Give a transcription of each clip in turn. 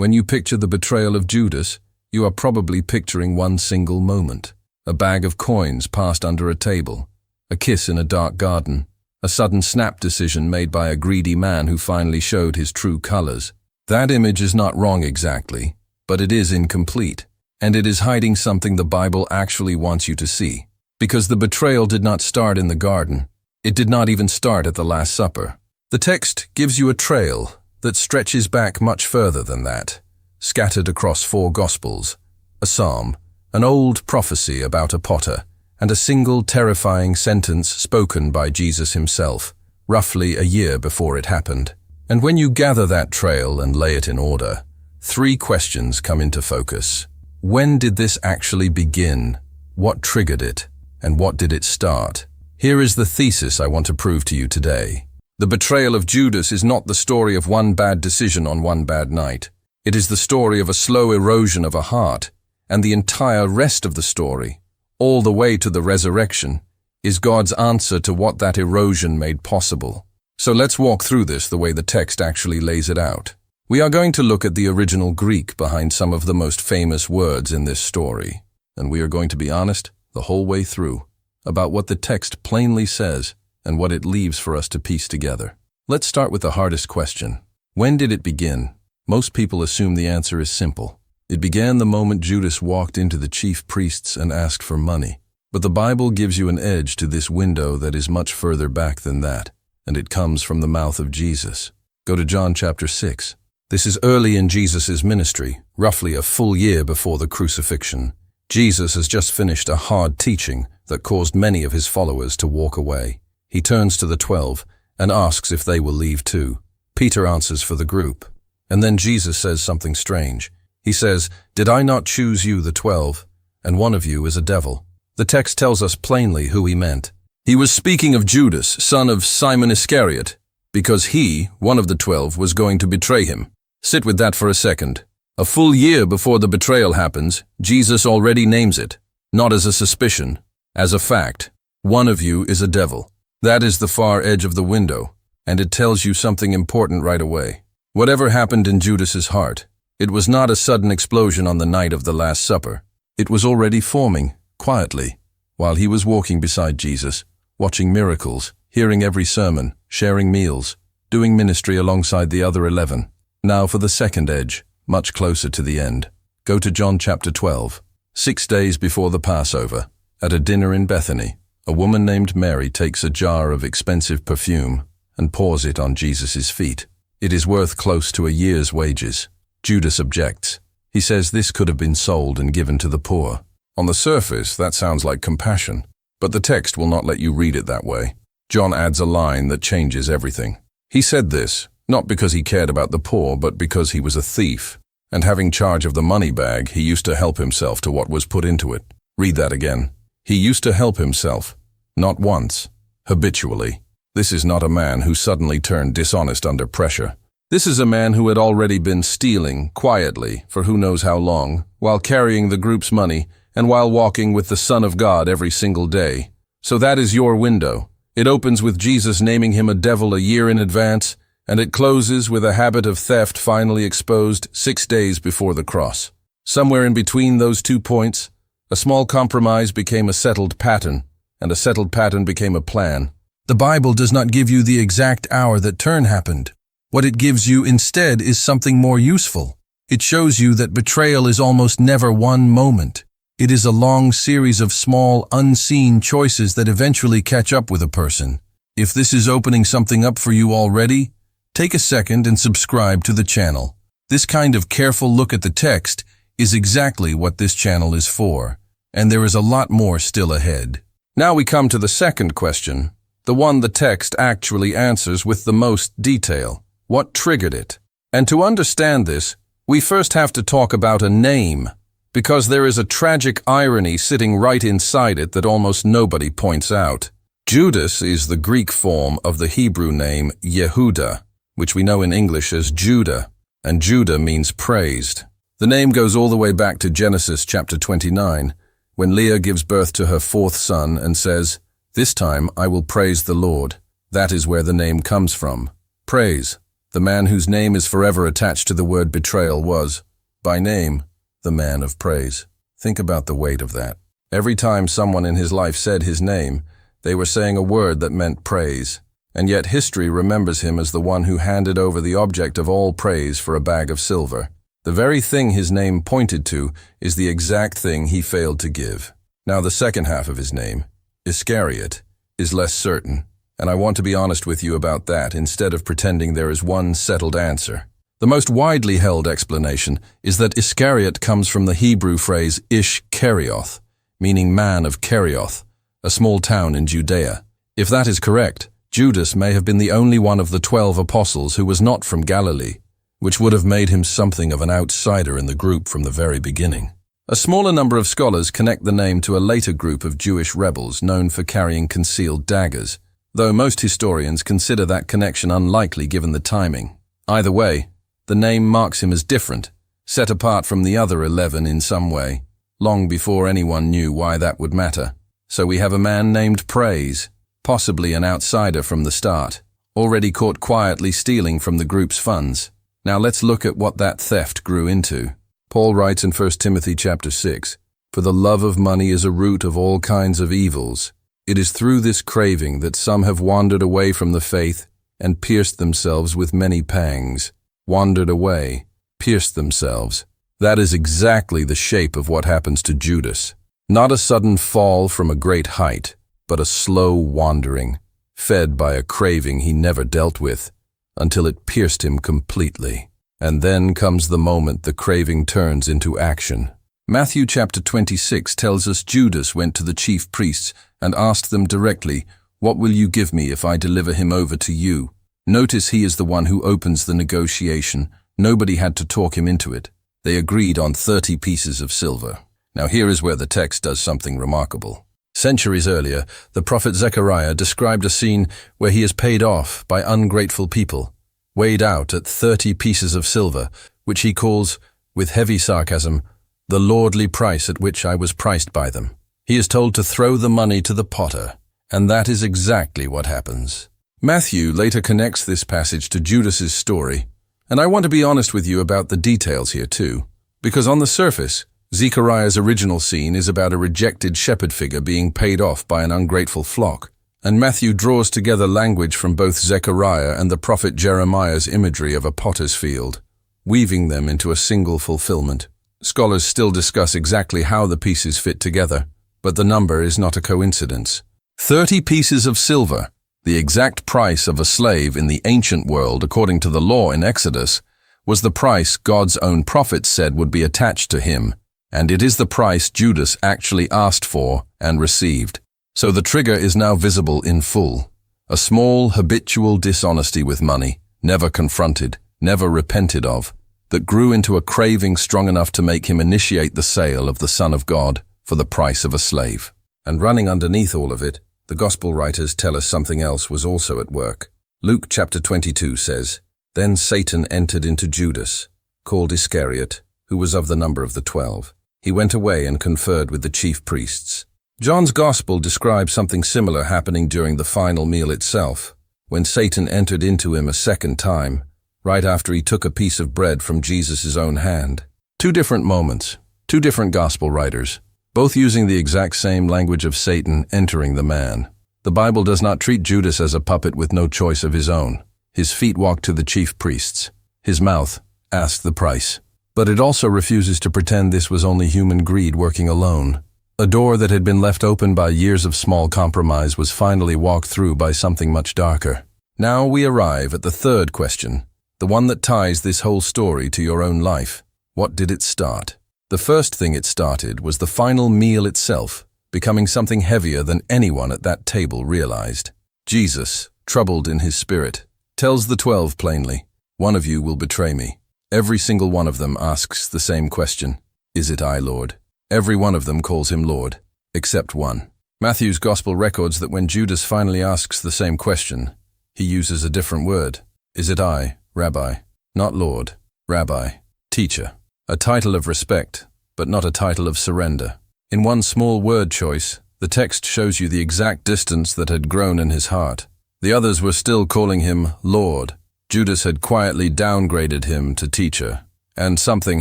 When you picture the betrayal of Judas, you are probably picturing one single moment. A bag of coins passed under a table, a kiss in a dark garden, a sudden snap decision made by a greedy man who finally showed his true colors. That image is not wrong exactly, but it is incomplete, and it is hiding something the Bible actually wants you to see. Because the betrayal did not start in the garden. It did not even start at the Last Supper. The text gives you a trail that stretches back much further than that, scattered across 4 Gospels, a psalm, an old prophecy about a potter, and a single terrifying sentence spoken by Jesus himself, roughly a year before it happened. And when you gather that trail and lay it in order, 3 questions come into focus. When did this actually begin? What triggered it? And what did it start? Here is the thesis I want to prove to you today. The betrayal of Judas is not the story of one bad decision on one bad night. It is the story of a slow erosion of a heart, and the entire rest of the story, all the way to the resurrection, is God's answer to what that erosion made possible. So let's walk through this the way the text actually lays it out. We are going to look at the original Greek behind some of the most famous words in this story, and we are going to be honest the whole way through about what the text plainly says and what it leaves for us to piece together. Let's start with the hardest question. When did it begin? Most people assume the answer is simple. It began the moment Judas walked into the chief priests and asked for money. But the Bible gives you an edge to this window that is much further back than that, and it comes from the mouth of Jesus. Go to John chapter 6. This is early in Jesus' ministry, roughly a full year before the crucifixion. Jesus has just finished a hard teaching that caused many of his followers to walk away. He turns to the 12 and asks if they will leave too. Peter answers for the group. And then Jesus says something strange. He says, "Did I not choose you, the 12, and one of you is a devil?" The text tells us plainly who he meant. He was speaking of Judas, son of Simon Iscariot, because he, one of the 12, was going to betray him. Sit with that for a second. A full year before the betrayal happens, Jesus already names it, not as a suspicion, as a fact. One of you is a devil. That is the far edge of the window, and it tells you something important right away. Whatever happened in Judas's heart, it was not a sudden explosion on the night of the Last Supper. It was already forming, quietly, while he was walking beside Jesus, watching miracles, hearing every sermon, sharing meals, doing ministry alongside the other 11. Now for the second edge, much closer to the end. Go to John chapter 12. 6 days before the Passover, at a dinner in Bethany, a woman named Mary takes a jar of expensive perfume and pours it on Jesus' feet. It is worth close to a year's wages. Judas objects. He says this could have been sold and given to the poor. On the surface, that sounds like compassion, but the text will not let you read it that way. John adds a line that changes everything. He said this, not because he cared about the poor, but because he was a thief, and having charge of the money bag, he used to help himself to what was put into it. Read that again. He used to help himself, not once, habitually. This is not a man who suddenly turned dishonest under pressure. This is a man who had already been stealing, quietly, for who knows how long, while carrying the group's money, and while walking with the Son of God every single day. So that is your window. It opens with Jesus naming him a devil a year in advance, and it closes with a habit of theft finally exposed 6 days before the cross. Somewhere in between those 2 points, a small compromise became a settled pattern, and a settled pattern became a plan. The Bible does not give you the exact hour that turn happened. What it gives you instead is something more useful. It shows you that betrayal is almost never one moment. It is a long series of small, unseen choices that eventually catch up with a person. If this is opening something up for you already, take a second and subscribe to the channel. This kind of careful look at the text is exactly what this channel is for, and there is a lot more still ahead. Now we come to the second question, the one the text actually answers with the most detail. What triggered it? And to understand this, we first have to talk about a name, because there is a tragic irony sitting right inside it that almost nobody points out. Judas is the Greek form of the Hebrew name Yehuda, which we know in English as Judah, and Judah means praised. The name goes all the way back to Genesis chapter 29, when Leah gives birth to her 4th son and says, "This time I will praise the Lord." That is where the name comes from. Praise. The man whose name is forever attached to the word betrayal was, by name, the man of praise. Think about the weight of that. Every time someone in his life said his name, they were saying a word that meant praise. And yet history remembers him as the one who handed over the object of all praise for a bag of silver. The very thing his name pointed to is the exact thing he failed to give. Now the second half of his name, Iscariot, is less certain, and I want to be honest with you about that instead of pretending there is one settled answer. The most widely held explanation is that Iscariot comes from the Hebrew phrase Ish-Kerioth, meaning man of Kerioth, a small town in Judea. If that is correct, Judas may have been the only one of the 12 apostles who was not from Galilee, which would have made him something of an outsider in the group from the very beginning. A smaller number of scholars connect the name to a later group of Jewish rebels known for carrying concealed daggers, though most historians consider that connection unlikely given the timing. Either way, the name marks him as different, set apart from the other 11 in some way, long before anyone knew why that would matter. So we have a man named Praise, possibly an outsider from the start, already caught quietly stealing from the group's funds. Now let's look at what that theft grew into. Paul writes in 1 Timothy chapter 6, "For the love of money is a root of all kinds of evils. It is through this craving that some have wandered away from the faith and pierced themselves with many pangs." Wandered away, pierced themselves. That is exactly the shape of what happens to Judas. Not a sudden fall from a great height, but a slow wandering, fed by a craving he never dealt with, until it pierced him completely. And then comes the moment the craving turns into action. Matthew chapter 26 tells us Judas went to the chief priests and asked them directly, "What will you give me if I deliver him over to you?" Notice he is the one who opens the negotiation. Nobody had to talk him into it. They agreed on 30 pieces of silver. Now here is where the text does something remarkable. Centuries earlier, the prophet Zechariah described a scene where he is paid off by ungrateful people, weighed out at 30 pieces of silver, which he calls, with heavy sarcasm, the lordly price at which I was priced by them. He is told to throw the money to the potter, and that is exactly what happens. Matthew later connects this passage to Judas's story, and I want to be honest with you about the details here too, because on the surface, Zechariah's original scene is about a rejected shepherd figure being paid off by an ungrateful flock, and Matthew draws together language from both Zechariah and the prophet Jeremiah's imagery of a potter's field, weaving them into a single fulfillment. Scholars still discuss exactly how the pieces fit together, but the number is not a coincidence. 30 pieces of silver, the exact price of a slave in the ancient world according to the law in Exodus, was the price God's own prophets said would be attached to him, and it is the price Judas actually asked for and received. So the trigger is now visible in full. A small, habitual dishonesty with money, never confronted, never repented of, that grew into a craving strong enough to make him initiate the sale of the Son of God for the price of a slave. And running underneath all of it, the Gospel writers tell us something else was also at work. Luke chapter 22 says, "Then Satan entered into Judas, called Iscariot, who was of the number of the 12. He went away and conferred with the chief priests." John's Gospel describes something similar happening during the final meal itself, when Satan entered into him a second time, right after he took a piece of bread from Jesus' own hand. Two different moments, two different Gospel writers, both using the exact same language of Satan entering the man. The Bible does not treat Judas as a puppet with no choice of his own. His feet walked to the chief priests. His mouth asked the price. But it also refuses to pretend this was only human greed working alone. A door that had been left open by years of small compromise was finally walked through by something much darker. Now we arrive at the third question, the one that ties this whole story to your own life. What did it start? The first thing it started was the final meal itself, becoming something heavier than anyone at that table realized. Jesus, troubled in his spirit, tells the 12 plainly, "One of you will betray me." Every single one of them asks the same question, "Is it I, Lord?" Every one of them calls him Lord, except one. Matthew's Gospel records that when Judas finally asks the same question, he uses a different word. "Is it I, Rabbi?" Not Lord, Rabbi, Teacher. A title of respect, but not a title of surrender. In one small word choice, the text shows you the exact distance that had grown in his heart. The others were still calling him Lord. Judas had quietly downgraded him to teacher, and something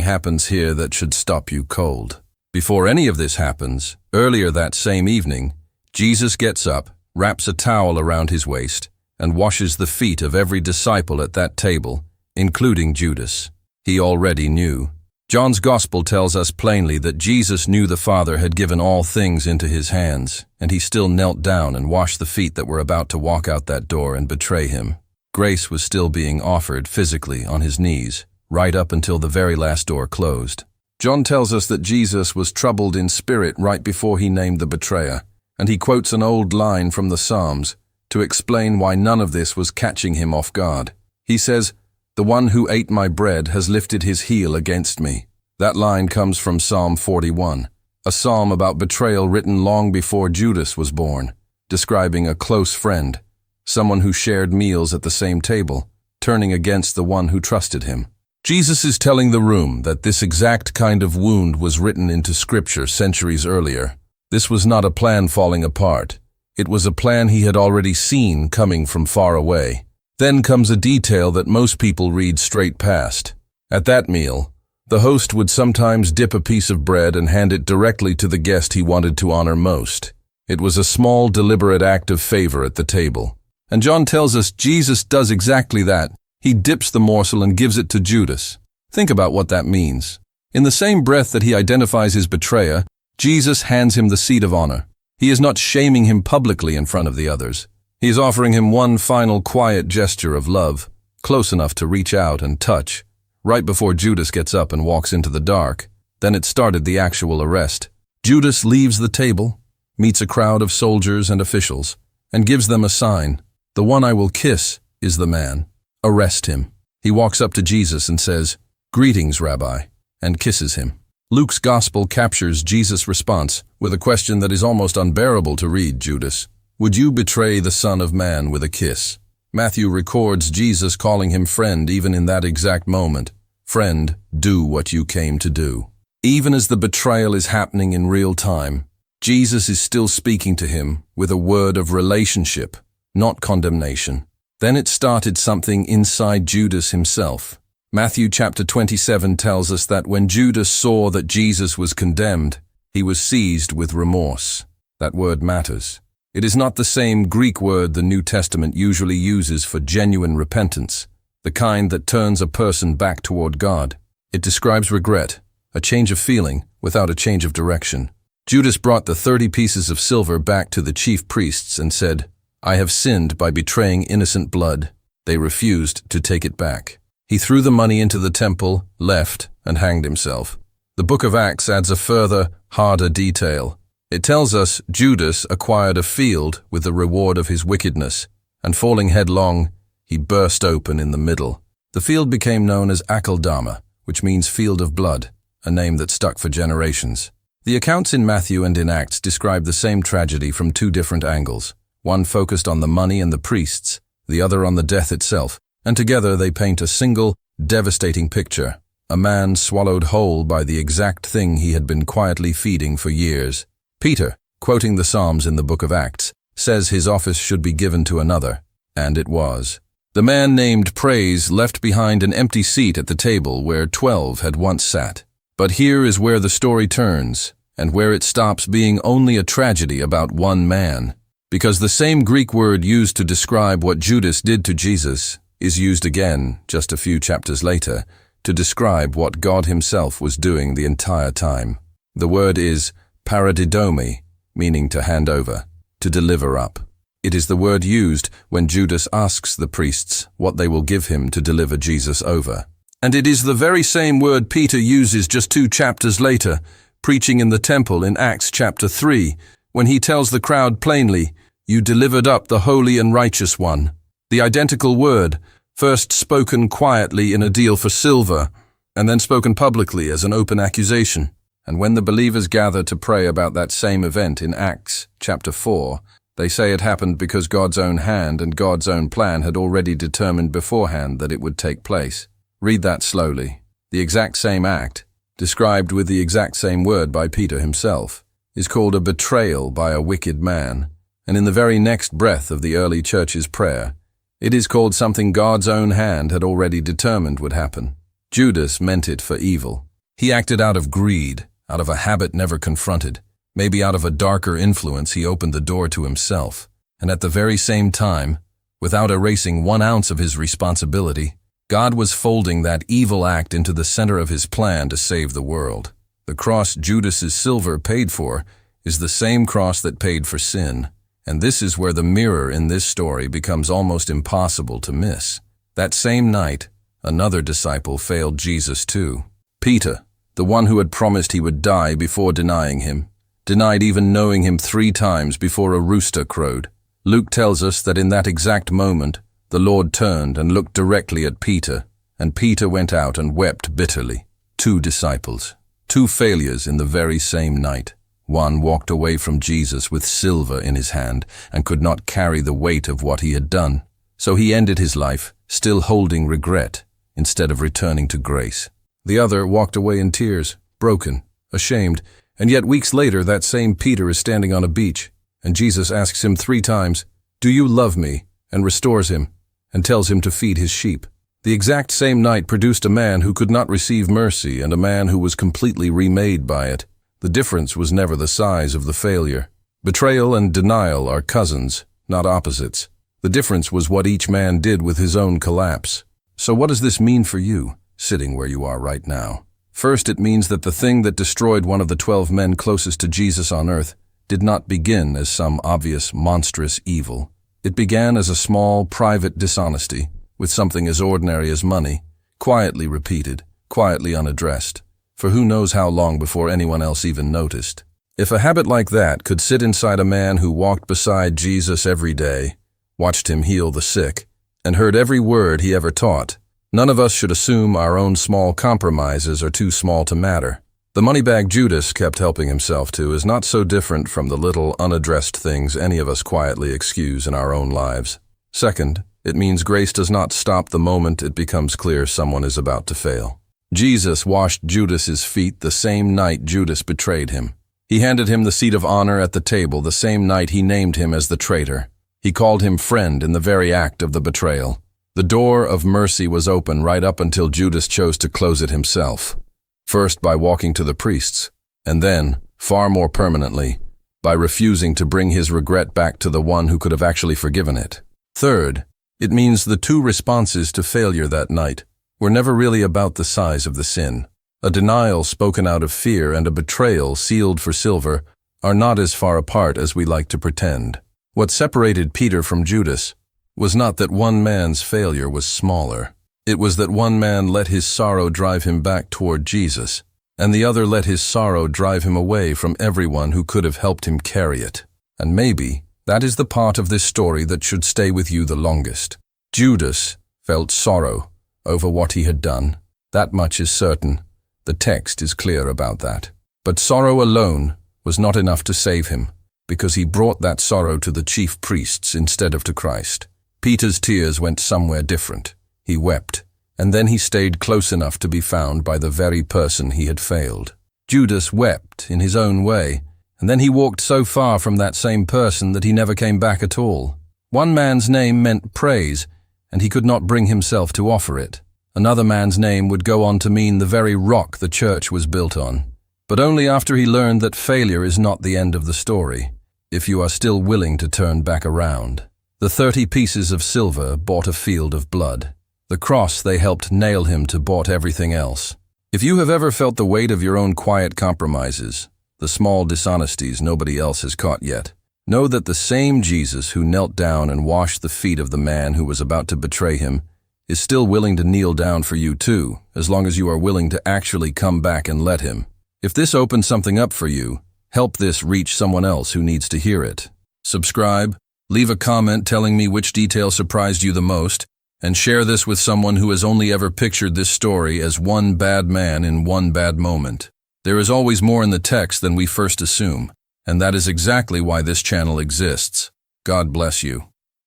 happens here that should stop you cold. Before any of this happens, earlier that same evening, Jesus gets up, wraps a towel around his waist, and washes the feet of every disciple at that table, including Judas. He already knew. John's Gospel tells us plainly that Jesus knew the Father had given all things into his hands, and he still knelt down and washed the feet that were about to walk out that door and betray him. Grace was still being offered physically on his knees, right up until the very last door closed. John tells us that Jesus was troubled in spirit right before he named the betrayer, and he quotes an old line from the Psalms to explain why none of this was catching him off guard. He says, "The one who ate my bread has lifted his heel against me." That line comes from Psalm 41, a psalm about betrayal written long before Judas was born, describing a close friend, someone who shared meals at the same table, turning against the one who trusted him. Jesus is telling the room that this exact kind of wound was written into Scripture centuries earlier. This was not a plan falling apart. It was a plan he had already seen coming from far away. Then comes a detail that most people read straight past. At that meal, the host would sometimes dip a piece of bread and hand it directly to the guest he wanted to honor most. It was a small, deliberate act of favor at the table. And John tells us Jesus does exactly that. He dips the morsel and gives it to Judas. Think about what that means. In the same breath that he identifies his betrayer, Jesus hands him the seat of honor. He is not shaming him publicly in front of the others. He is offering him one final quiet gesture of love, close enough to reach out and touch, right before Judas gets up and walks into the dark. Then it started the actual arrest. Judas leaves the table, meets a crowd of soldiers and officials, and gives them a sign. "The one I will kiss is the man. Arrest him." He walks up to Jesus and says, "Greetings, Rabbi," and kisses him. Luke's Gospel captures Jesus' response with a question that is almost unbearable to read, Judas. "Would you betray the Son of Man with a kiss?" Matthew records Jesus calling him friend even in that exact moment. "Friend, do what you came to do." Even as the betrayal is happening in real time, Jesus is still speaking to him with a word of relationship, not condemnation. Then it started something inside Judas himself. Matthew chapter 27 tells us that when Judas saw that Jesus was condemned, he was seized with remorse. That word matters. It is not the same Greek word the New Testament usually uses for genuine repentance, the kind that turns a person back toward God. It describes regret, a change of feeling without a change of direction. Judas brought the 30 pieces of silver back to the chief priests and said, "I have sinned by betraying innocent blood." They refused to take it back. He threw the money into the temple, left, and hanged himself. The book of Acts adds a further, harder detail. It tells us Judas acquired a field with the reward of his wickedness, and falling headlong, he burst open in the middle. The field became known as Akeldama, which means field of blood, a name that stuck for generations. The accounts in Matthew and in Acts describe the same tragedy from two different angles. One focused on the money and the priests, the other on the death itself, and together they paint a single, devastating picture. A man swallowed whole by the exact thing he had been quietly feeding for years. Peter, quoting the Psalms in the book of Acts, says his office should be given to another, and it was. The man named Praise left behind an empty seat at the table where 12 had once sat. But here is where the story turns, and where it stops being only a tragedy about one man. Because the same Greek word used to describe what Judas did to Jesus is used again, just a few chapters later, to describe what God himself was doing the entire time. The word is paradidomi, meaning to hand over, to deliver up. It is the word used when Judas asks the priests what they will give him to deliver Jesus over. And it is the very same word Peter uses just 2 chapters later, preaching in the temple in Acts chapter 3, when he tells the crowd plainly, "You delivered up the holy and righteous one." The identical word, first spoken quietly in a deal for silver, and then spoken publicly as an open accusation. And when the believers gather to pray about that same event in Acts chapter 4, they say it happened because God's own hand and God's own plan had already determined beforehand that it would take place. Read that slowly. The exact same act, described with the exact same word by Peter himself, is called a betrayal by a wicked man. And in the very next breath of the early church's prayer, It is called something God's own hand had already determined would happen. Judas meant it for evil. He acted out of greed, out of a habit never confronted. Maybe out of a darker influence he opened the door to himself. And at the very same time, without erasing 1 ounce of his responsibility, God was folding that evil act into the center of his plan to save the world. The cross Judas's silver paid for is the same cross that paid for sin. And this is where the mirror in this story becomes almost impossible to miss. That same night, another disciple failed Jesus too. Peter, the one who had promised he would die before denying him, denied even knowing him 3 times before a rooster crowed. Luke tells us that in that exact moment, the Lord turned and looked directly at Peter, and Peter went out and wept bitterly. 2 disciples, 2 failures in the very same night. One walked away from Jesus with silver in his hand and could not carry the weight of what he had done. So he ended his life, still holding regret, instead of returning to grace. The other walked away in tears, broken, ashamed, and yet weeks later that same Peter is standing on a beach, and Jesus asks him 3 times, "Do you love me?" and restores him, and tells him to feed his sheep. The exact same night produced a man who could not receive mercy and a man who was completely remade by it. The difference was never the size of the failure. Betrayal and denial are cousins, not opposites. The difference was what each man did with his own collapse. So what does this mean for you, sitting where you are right now? First, it means that the thing that destroyed one of the 12 men closest to Jesus on earth did not begin as some obvious, monstrous evil. It began as a small, private dishonesty, with something as ordinary as money, quietly repeated, quietly unaddressed, for who knows how long before anyone else even noticed. If a habit like that could sit inside a man who walked beside Jesus every day, watched him heal the sick, and heard every word he ever taught, none of us should assume our own small compromises are too small to matter. The moneybag Judas kept helping himself to is not so different from the little unaddressed things any of us quietly excuse in our own lives. Second, it means grace does not stop the moment it becomes clear someone is about to fail. Jesus washed Judas's feet the same night Judas betrayed him. He handed him the seat of honor at the table the same night he named him as the traitor. He called him friend in the very act of the betrayal. The door of mercy was open right up until Judas chose to close it himself. First by walking to the priests, and then, far more permanently, by refusing to bring his regret back to the one who could have actually forgiven it. Third, it means the 2 responses to failure that night were never really about the size of the sin. A denial spoken out of fear and a betrayal sealed for silver are not as far apart as we like to pretend. What separated Peter from Judas was not that one man's failure was smaller. It was that one man let his sorrow drive him back toward Jesus, and the other let his sorrow drive him away from everyone who could have helped him carry it. And maybe that is the part of this story that should stay with you the longest. Judas felt sorrow over what he had done. That much is certain. The text is clear about that. But sorrow alone was not enough to save him, because he brought that sorrow to the chief priests instead of to Christ. Peter's tears went somewhere different. He wept, and then he stayed close enough to be found by the very person he had failed. Judas wept in his own way, and then he walked so far from that same person that he never came back at all. One man's name meant praise, and he could not bring himself to offer it. Another man's name would go on to mean the very rock the church was built on. But only after he learned that failure is not the end of the story, if you are still willing to turn back around. The 30 pieces of silver bought a field of blood. The cross they helped nail him to bought everything else. If you have ever felt the weight of your own quiet compromises, the small dishonesties nobody else has caught yet, know that the same Jesus who knelt down and washed the feet of the man who was about to betray him is still willing to kneel down for you too, as long as you are willing to actually come back and let him. If this opens something up for you, help this reach someone else who needs to hear it. Subscribe, leave a comment telling me which detail surprised you the most, and share this with someone who has only ever pictured this story as one bad man in one bad moment. There is always more in the text than we first assume, and that is exactly why this channel exists. God bless you.